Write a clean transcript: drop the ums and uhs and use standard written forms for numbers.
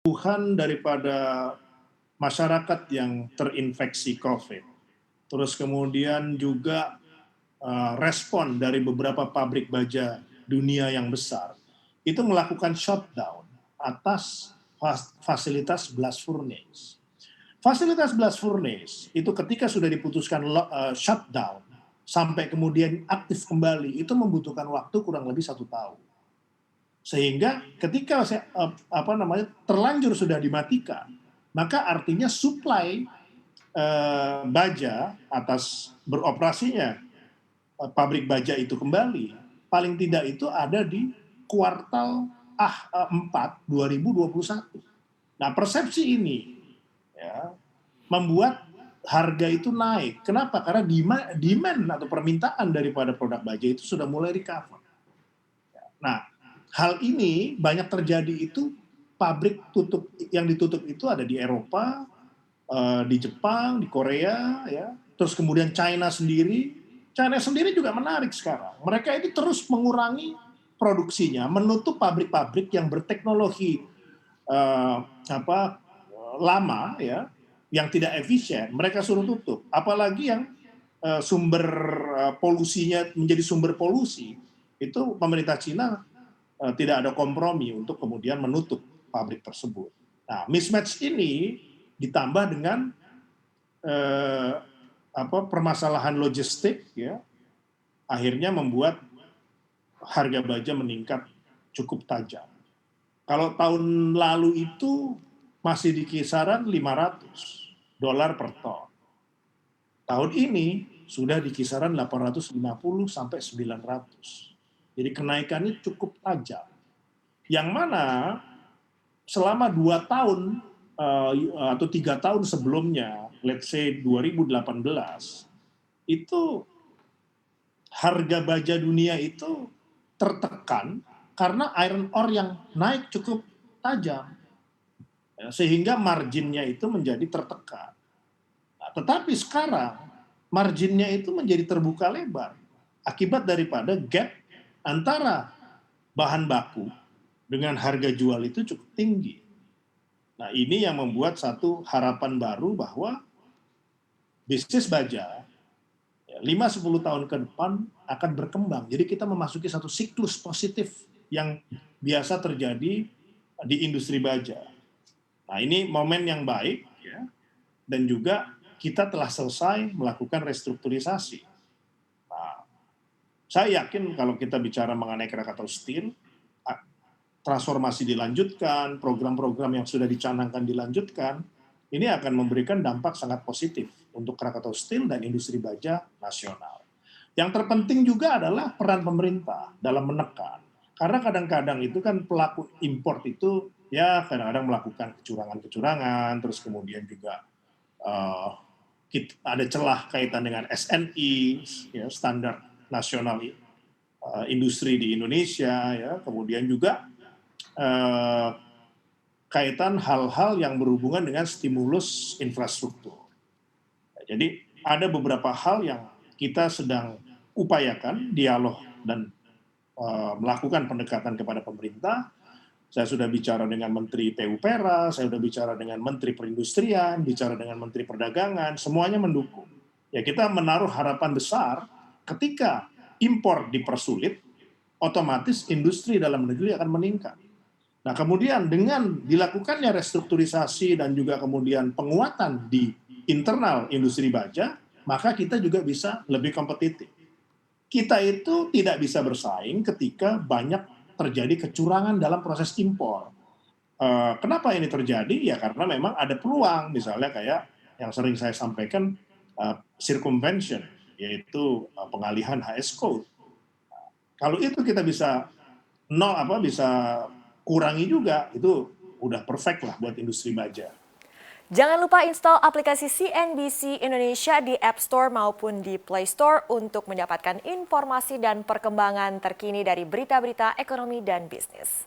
keluhan daripada masyarakat yang terinfeksi COVID, terus kemudian juga respon dari beberapa pabrik baja dunia yang besar, itu melakukan shutdown atas fasilitas blast furnace. Fasilitas blast furnace itu ketika sudah diputuskan shutdown sampai kemudian aktif kembali itu membutuhkan waktu kurang lebih 1 tahun. Sehingga ketika terlanjur sudah dimatikan, maka artinya supply baja atas beroperasinya pabrik baja itu kembali, paling tidak itu ada di kuartal 4 2021. Nah, persepsi ini ya, membuat harga itu naik. Kenapa? Karena demand atau permintaan daripada produk baja itu sudah mulai recover. Nah, hal ini banyak terjadi itu pabrik yang ditutup itu ada di Eropa, di Jepang, di Korea, ya. Terus kemudian China sendiri juga menarik sekarang. Mereka itu terus mengurangi produksinya, menutup pabrik-pabrik yang berteknologi lama, ya, yang tidak efisien. Mereka suruh tutup. Apalagi yang sumber polusinya menjadi sumber polusi, itu pemerintah Cina tidak ada kompromi untuk kemudian menutup pabrik tersebut. Nah, mismatch ini ditambah dengan permasalahan logistik, ya, akhirnya membuat harga baja meningkat cukup tajam. Kalau tahun lalu itu masih di kisaran $500 per ton. Tahun ini sudah di kisaran 850 sampai 900. Jadi kenaikannya cukup tajam. Yang mana selama 2 tahun atau 3 tahun sebelumnya, let's say 2018, itu harga baja dunia itu tertekan karena iron ore yang naik cukup tajam, sehingga marginnya itu menjadi tertekan. Nah, tetapi sekarang marginnya itu menjadi terbuka lebar akibat daripada gap antara bahan baku dengan harga jual itu cukup tinggi. Nah, ini yang membuat satu harapan baru bahwa bisnis baja 5-10 tahun ke depan akan berkembang. Jadi kita memasuki satu siklus positif yang biasa terjadi di industri baja. Nah, ini momen yang baik, ya, dan juga kita telah selesai melakukan restrukturisasi. Nah, saya yakin kalau kita bicara mengenai Krakatau Steel, transformasi dilanjutkan, program-program yang sudah dicanangkan dilanjutkan, ini akan memberikan dampak sangat positif untuk Krakatau Steel dan industri baja nasional. Yang terpenting juga adalah peran pemerintah dalam menekan. Karena kadang-kadang itu kan pelaku import itu ya kadang-kadang melakukan kecurangan-kecurangan, terus kemudian juga ada celah kaitan dengan SNI, ya, standar nasional industri di Indonesia, ya, kemudian juga kaitan hal-hal yang berhubungan dengan stimulus infrastruktur. Jadi ada beberapa hal yang kita sedang upayakan dialog dan melakukan pendekatan kepada pemerintah. Saya sudah bicara dengan Menteri PUPera, saya sudah bicara dengan Menteri Perindustrian, bicara dengan Menteri Perdagangan, semuanya mendukung. Ya, kita menaruh harapan besar ketika impor dipersulit, otomatis industri dalam negeri akan meningkat. Nah, kemudian dengan dilakukannya restrukturisasi dan juga kemudian penguatan di internal industri baja, maka kita juga bisa lebih kompetitif. Kita itu tidak bisa bersaing ketika banyak terjadi kecurangan dalam proses impor. Kenapa ini terjadi? Ya karena memang ada peluang, misalnya kayak yang sering saya sampaikan, circumvention, yaitu pengalihan HS code. Kalau itu kita bisa bisa kurangi juga, itu udah perfect lah buat industri baja. Jangan lupa install aplikasi CNBC Indonesia di App Store maupun di Play Store untuk mendapatkan informasi dan perkembangan terkini dari berita-berita ekonomi dan bisnis.